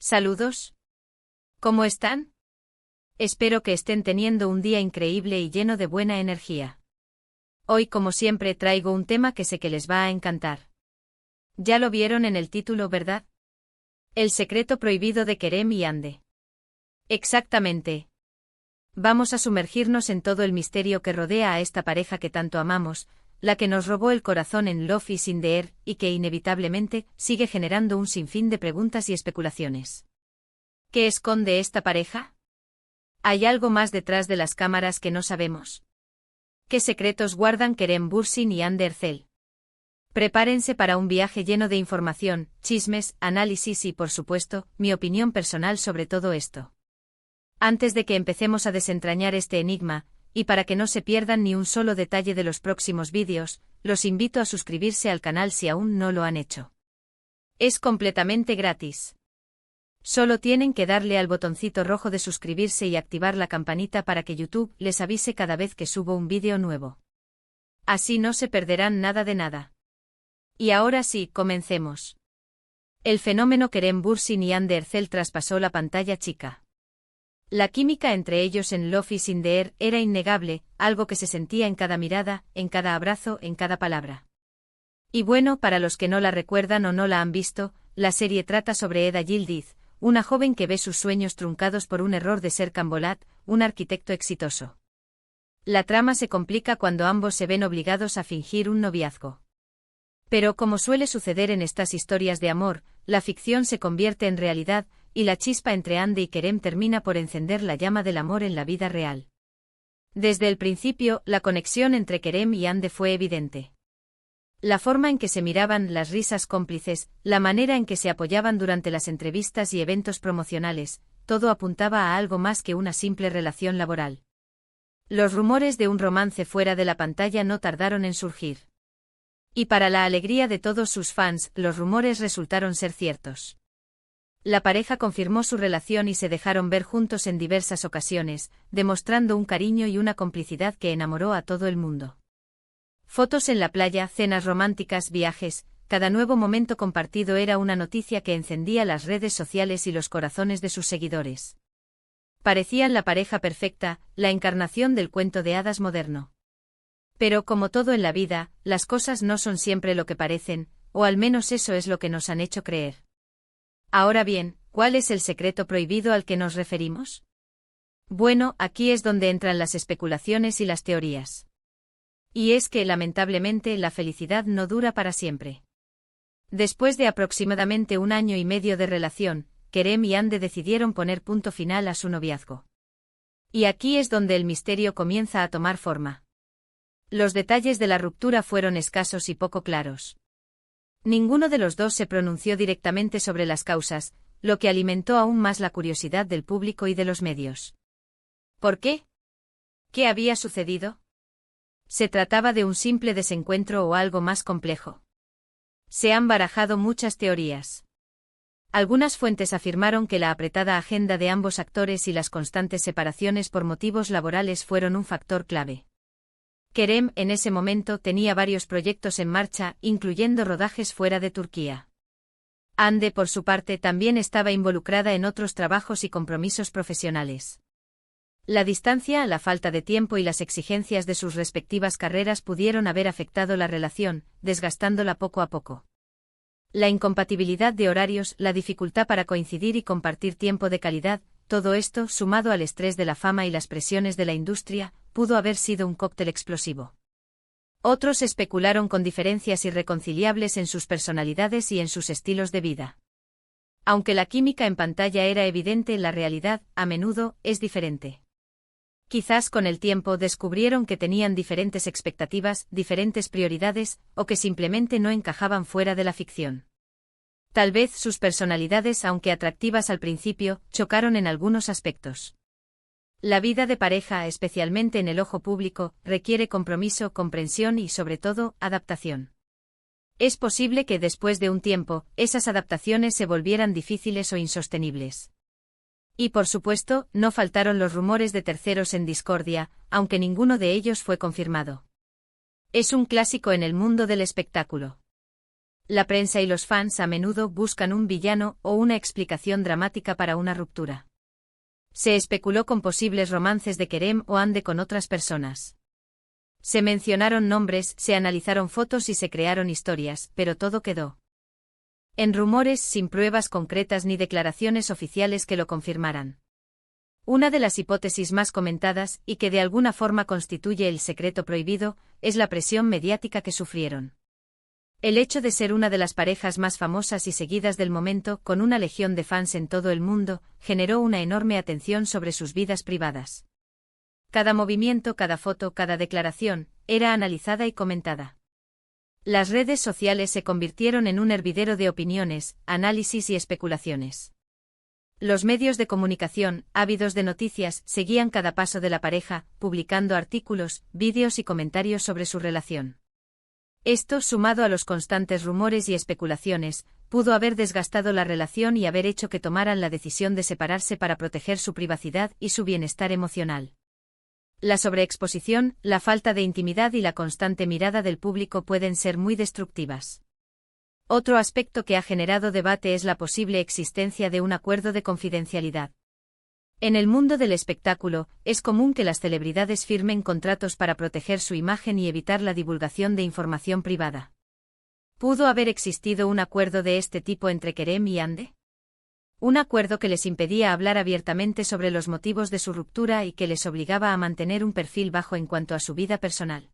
Saludos. ¿Cómo están? Espero que estén teniendo un día increíble y lleno de buena energía. Hoy, como siempre, traigo un tema que sé que les va a encantar. Ya lo vieron en el título, ¿verdad? El secreto prohibido de Kerem y Hande. Exactamente. Vamos a sumergirnos en todo el misterio que rodea a esta pareja que tanto amamos, la que nos robó el corazón en Love is in the Air y que inevitablemente sigue generando un sinfín de preguntas y especulaciones. ¿Qué esconde esta pareja? ¿Hay algo más detrás de las cámaras que no sabemos? ¿Qué secretos guardan Kerem Bürsin y Hande Erçel? Prepárense para un viaje lleno de información, chismes, análisis y, por supuesto, mi opinión personal sobre todo esto. Antes de que empecemos a desentrañar este enigma, y para que no se pierdan ni un solo detalle de los próximos vídeos, los invito a suscribirse al canal si aún no lo han hecho. Es completamente gratis. Solo tienen que darle al botoncito rojo de suscribirse y activar la campanita para que YouTube les avise cada vez que subo un vídeo nuevo. Así no se perderán nada de nada. Y ahora sí, comencemos. El fenómeno Kerem Bürsin y Hande Erçel traspasó la pantalla chica. La química entre ellos en Love is in the Air era innegable, algo que se sentía en cada mirada, en cada abrazo, en cada palabra. Y bueno, para los que no la recuerdan o no la han visto, la serie trata sobre Eda Yildiz, una joven que ve sus sueños truncados por un error de Serkan Bolat, un arquitecto exitoso. La trama se complica cuando ambos se ven obligados a fingir un noviazgo. Pero como suele suceder en estas historias de amor, la ficción se convierte en realidad, y la chispa entre Hande y Kerem termina por encender la llama del amor en la vida real. Desde el principio, la conexión entre Kerem y Hande fue evidente. La forma en que se miraban, las risas cómplices, la manera en que se apoyaban durante las entrevistas y eventos promocionales, todo apuntaba a algo más que una simple relación laboral. Los rumores de un romance fuera de la pantalla no tardaron en surgir. Y para la alegría de todos sus fans, los rumores resultaron ser ciertos. La pareja confirmó su relación y se dejaron ver juntos en diversas ocasiones, demostrando un cariño y una complicidad que enamoró a todo el mundo. Fotos en la playa, cenas románticas, viajes, cada nuevo momento compartido era una noticia que encendía las redes sociales y los corazones de sus seguidores. Parecían la pareja perfecta, la encarnación del cuento de hadas moderno. Pero como todo en la vida, las cosas no son siempre lo que parecen, o al menos eso es lo que nos han hecho creer. Ahora bien, ¿cuál es el secreto prohibido al que nos referimos? Bueno, aquí es donde entran las especulaciones y las teorías. Y es que, lamentablemente, la felicidad no dura para siempre. Después de aproximadamente 1 año y medio de relación, Kerem y Hande decidieron poner punto final a su noviazgo. Y aquí es donde el misterio comienza a tomar forma. Los detalles de la ruptura fueron escasos y poco claros. Ninguno de los dos se pronunció directamente sobre las causas, lo que alimentó aún más la curiosidad del público y de los medios. ¿Por qué? ¿Qué había sucedido? ¿Se trataba de un simple desencuentro o algo más complejo? Se han barajado muchas teorías. Algunas fuentes afirmaron que la apretada agenda de ambos actores y las constantes separaciones por motivos laborales fueron un factor clave. Kerem, en ese momento, tenía varios proyectos en marcha, incluyendo rodajes fuera de Turquía. Hande, por su parte, también estaba involucrada en otros trabajos y compromisos profesionales. La distancia, la falta de tiempo y las exigencias de sus respectivas carreras pudieron haber afectado la relación, desgastándola poco a poco. La incompatibilidad de horarios, la dificultad para coincidir y compartir tiempo de calidad, todo esto, sumado al estrés de la fama y las presiones de la industria, pudo haber sido un cóctel explosivo. Otros especularon con diferencias irreconciliables en sus personalidades y en sus estilos de vida. Aunque la química en pantalla era evidente, la realidad, a menudo, es diferente. Quizás con el tiempo descubrieron que tenían diferentes expectativas, diferentes prioridades, o que simplemente no encajaban fuera de la ficción. Tal vez sus personalidades, aunque atractivas al principio, chocaron en algunos aspectos. La vida de pareja, especialmente en el ojo público, requiere compromiso, comprensión y, sobre todo, adaptación. Es posible que después de un tiempo, esas adaptaciones se volvieran difíciles o insostenibles. Y por supuesto, no faltaron los rumores de terceros en discordia, aunque ninguno de ellos fue confirmado. Es un clásico en el mundo del espectáculo. La prensa y los fans a menudo buscan un villano o una explicación dramática para una ruptura. Se especuló con posibles romances de Kerem o Hande con otras personas. Se mencionaron nombres, se analizaron fotos y se crearon historias, pero todo quedó en rumores sin pruebas concretas ni declaraciones oficiales que lo confirmaran. Una de las hipótesis más comentadas, y que de alguna forma constituye el secreto prohibido, es la presión mediática que sufrieron. El hecho de ser una de las parejas más famosas y seguidas del momento, con una legión de fans en todo el mundo, generó una enorme atención sobre sus vidas privadas. Cada movimiento, cada foto, cada declaración, era analizada y comentada. Las redes sociales se convirtieron en un hervidero de opiniones, análisis y especulaciones. Los medios de comunicación, ávidos de noticias, seguían cada paso de la pareja, publicando artículos, vídeos y comentarios sobre su relación. Esto, sumado a los constantes rumores y especulaciones, pudo haber desgastado la relación y haber hecho que tomaran la decisión de separarse para proteger su privacidad y su bienestar emocional. La sobreexposición, la falta de intimidad y la constante mirada del público pueden ser muy destructivas. Otro aspecto que ha generado debate es la posible existencia de un acuerdo de confidencialidad. En el mundo del espectáculo, es común que las celebridades firmen contratos para proteger su imagen y evitar la divulgación de información privada. ¿Pudo haber existido un acuerdo de este tipo entre Kerem y Hande? Un acuerdo que les impedía hablar abiertamente sobre los motivos de su ruptura y que les obligaba a mantener un perfil bajo en cuanto a su vida personal.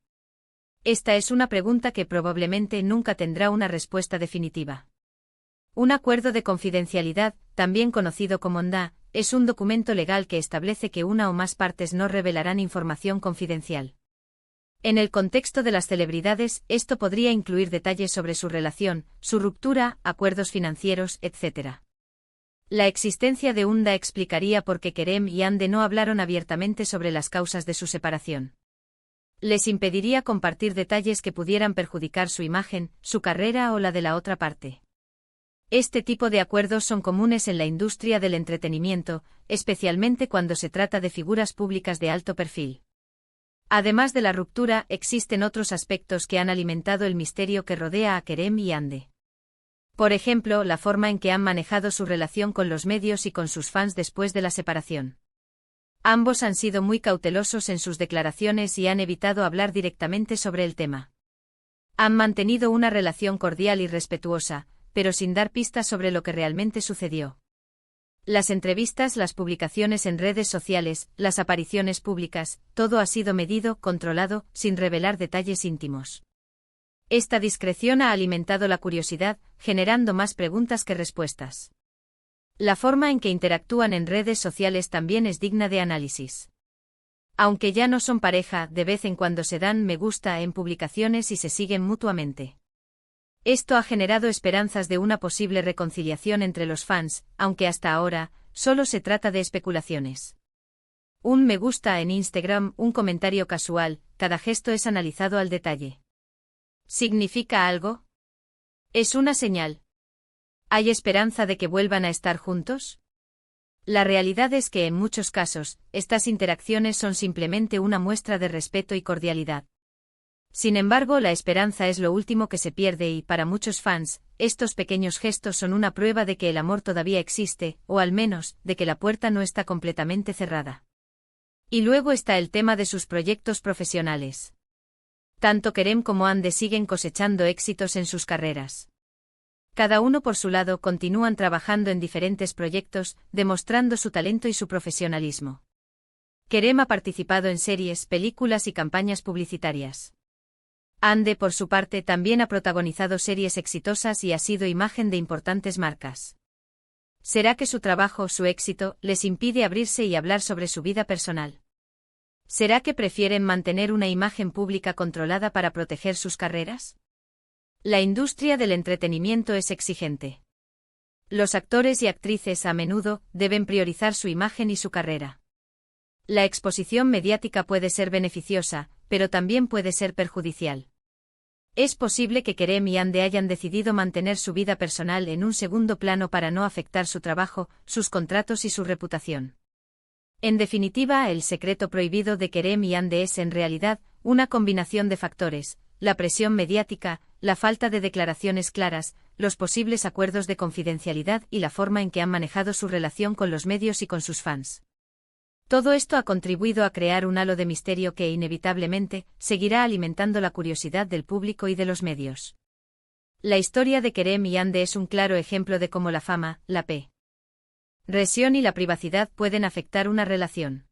Esta es una pregunta que probablemente nunca tendrá una respuesta definitiva. Un acuerdo de confidencialidad, también conocido como NDA, es un documento legal que establece que una o más partes no revelarán información confidencial. En el contexto de las celebridades, esto podría incluir detalles sobre su relación, su ruptura, acuerdos financieros, etc. La existencia de un NDA explicaría por qué Kerem y Hande no hablaron abiertamente sobre las causas de su separación. Les impediría compartir detalles que pudieran perjudicar su imagen, su carrera o la de la otra parte. Este tipo de acuerdos son comunes en la industria del entretenimiento, especialmente cuando se trata de figuras públicas de alto perfil. Además de la ruptura, existen otros aspectos que han alimentado el misterio que rodea a Kerem y Hande. Por ejemplo, la forma en que han manejado su relación con los medios y con sus fans después de la separación. Ambos han sido muy cautelosos en sus declaraciones y han evitado hablar directamente sobre el tema. Han mantenido una relación cordial y respetuosa, pero sin dar pistas sobre lo que realmente sucedió. Las entrevistas, las publicaciones en redes sociales, las apariciones públicas, todo ha sido medido, controlado, sin revelar detalles íntimos. Esta discreción ha alimentado la curiosidad, generando más preguntas que respuestas. La forma en que interactúan en redes sociales también es digna de análisis. Aunque ya no son pareja, de vez en cuando se dan me gusta en publicaciones y se siguen mutuamente. Esto ha generado esperanzas de una posible reconciliación entre los fans, aunque hasta ahora, solo se trata de especulaciones. Un me gusta en Instagram, un comentario casual, cada gesto es analizado al detalle. ¿Significa algo? ¿Es una señal? ¿Hay esperanza de que vuelvan a estar juntos? La realidad es que en muchos casos, estas interacciones son simplemente una muestra de respeto y cordialidad. Sin embargo, la esperanza es lo último que se pierde y, para muchos fans, estos pequeños gestos son una prueba de que el amor todavía existe, o al menos, de que la puerta no está completamente cerrada. Y luego está el tema de sus proyectos profesionales. Tanto Kerem como Hande siguen cosechando éxitos en sus carreras. Cada uno por su lado continúan trabajando en diferentes proyectos, demostrando su talento y su profesionalismo. Kerem ha participado en series, películas y campañas publicitarias. Hande, por su parte, también ha protagonizado series exitosas y ha sido imagen de importantes marcas. ¿Será que su trabajo, su éxito, les impide abrirse y hablar sobre su vida personal? ¿Será que prefieren mantener una imagen pública controlada para proteger sus carreras? La industria del entretenimiento es exigente. Los actores y actrices a menudo deben priorizar su imagen y su carrera. La exposición mediática puede ser beneficiosa, pero también puede ser perjudicial. Es posible que Kerem y Hande hayan decidido mantener su vida personal en un segundo plano para no afectar su trabajo, sus contratos y su reputación. En definitiva, el secreto prohibido de Kerem y Hande es en realidad una combinación de factores: la presión mediática, la falta de declaraciones claras, los posibles acuerdos de confidencialidad y la forma en que han manejado su relación con los medios y con sus fans. Todo esto ha contribuido a crear un halo de misterio que inevitablemente seguirá alimentando la curiosidad del público y de los medios. La historia de Kerem y Ande es un claro ejemplo de cómo la fama, la presión y la privacidad pueden afectar una relación.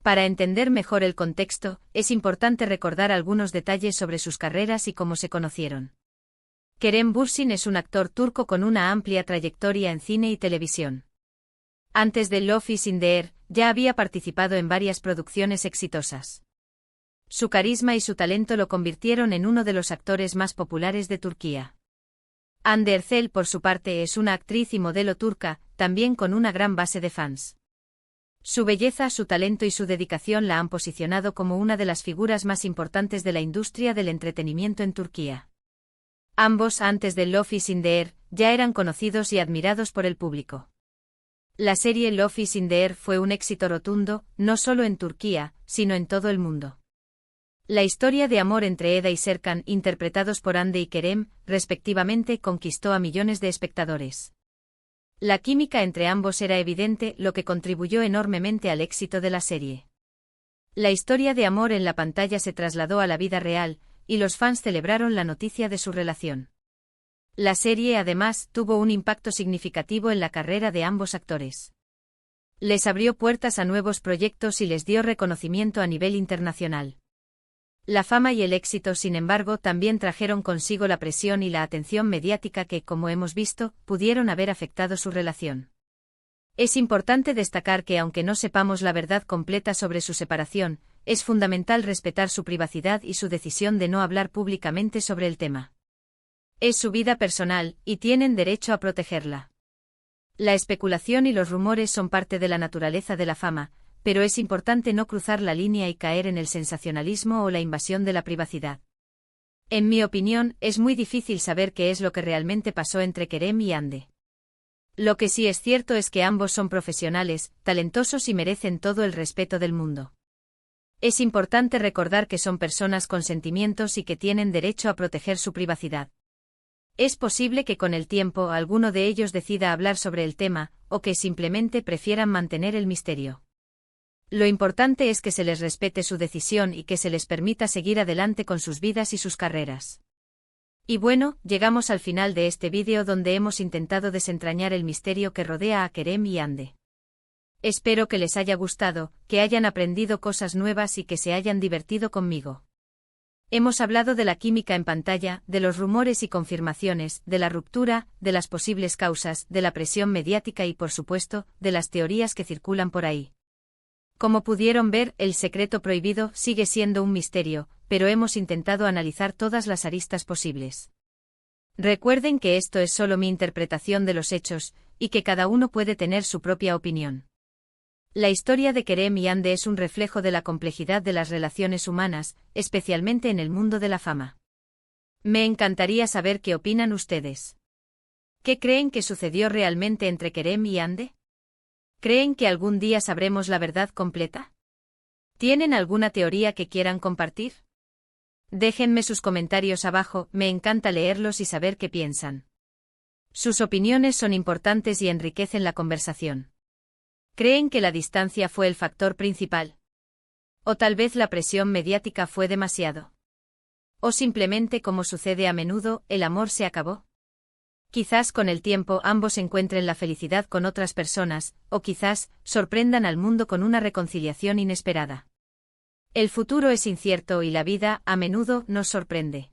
Para entender mejor el contexto, es importante recordar algunos detalles sobre sus carreras y cómo se conocieron. Kerem Bürsin es un actor turco con una amplia trayectoria en cine y televisión. Antes de Love is in the Air, ya había participado en varias producciones exitosas. Su carisma y su talento lo convirtieron en uno de los actores más populares de Turquía. Hande Erçel, por su parte, es una actriz y modelo turca, también con una gran base de fans. Su belleza, su talento y su dedicación la han posicionado como una de las figuras más importantes de la industria del entretenimiento en Turquía. Ambos, antes de Love is in the Air, ya eran conocidos y admirados por el público. La serie Love is in the Air fue un éxito rotundo, no solo en Turquía, sino en todo el mundo. La historia de amor entre Eda y Serkan, interpretados por Hande y Kerem, respectivamente, conquistó a millones de espectadores. La química entre ambos era evidente, lo que contribuyó enormemente al éxito de la serie. La historia de amor en la pantalla se trasladó a la vida real, y los fans celebraron la noticia de su relación. La serie, además, tuvo un impacto significativo en la carrera de ambos actores. Les abrió puertas a nuevos proyectos y les dio reconocimiento a nivel internacional. La fama y el éxito, sin embargo, también trajeron consigo la presión y la atención mediática que, como hemos visto, pudieron haber afectado su relación. Es importante destacar que, aunque no sepamos la verdad completa sobre su separación, es fundamental respetar su privacidad y su decisión de no hablar públicamente sobre el tema. Es su vida personal, y tienen derecho a protegerla. La especulación y los rumores son parte de la naturaleza de la fama, pero es importante no cruzar la línea y caer en el sensacionalismo o la invasión de la privacidad. En mi opinión, es muy difícil saber qué es lo que realmente pasó entre Kerem y Hande. Lo que sí es cierto es que ambos son profesionales, talentosos y merecen todo el respeto del mundo. Es importante recordar que son personas con sentimientos y que tienen derecho a proteger su privacidad. Es posible que con el tiempo alguno de ellos decida hablar sobre el tema, o que simplemente prefieran mantener el misterio. Lo importante es que se les respete su decisión y que se les permita seguir adelante con sus vidas y sus carreras. Y bueno, llegamos al final de este vídeo donde hemos intentado desentrañar el misterio que rodea a Kerem y Hande. Espero que les haya gustado, que hayan aprendido cosas nuevas y que se hayan divertido conmigo. Hemos hablado de la química en pantalla, de los rumores y confirmaciones, de la ruptura, de las posibles causas, de la presión mediática y, por supuesto, de las teorías que circulan por ahí. Como pudieron ver, el secreto prohibido sigue siendo un misterio, pero hemos intentado analizar todas las aristas posibles. Recuerden que esto es solo mi interpretación de los hechos, y que cada uno puede tener su propia opinión. La historia de Kerem y Hande es un reflejo de la complejidad de las relaciones humanas, especialmente en el mundo de la fama. Me encantaría saber qué opinan ustedes. ¿Qué creen que sucedió realmente entre Kerem y Hande? ¿Creen que algún día sabremos la verdad completa? ¿Tienen alguna teoría que quieran compartir? Déjenme sus comentarios abajo, me encanta leerlos y saber qué piensan. Sus opiniones son importantes y enriquecen la conversación. ¿Creen que la distancia fue el factor principal? ¿O tal vez la presión mediática fue demasiado? ¿O simplemente, como sucede a menudo, el amor se acabó? Quizás con el tiempo ambos encuentren la felicidad con otras personas, o quizás sorprendan al mundo con una reconciliación inesperada. El futuro es incierto y la vida, a menudo, nos sorprende.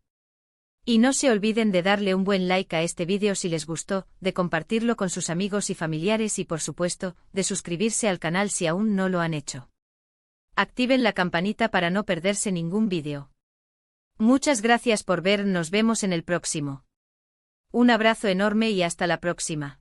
Y no se olviden de darle un buen like a este vídeo si les gustó, de compartirlo con sus amigos y familiares y, por supuesto, de suscribirse al canal si aún no lo han hecho. Activen la campanita para no perderse ningún vídeo. Muchas gracias por ver, nos vemos en el próximo. Un abrazo enorme y hasta la próxima.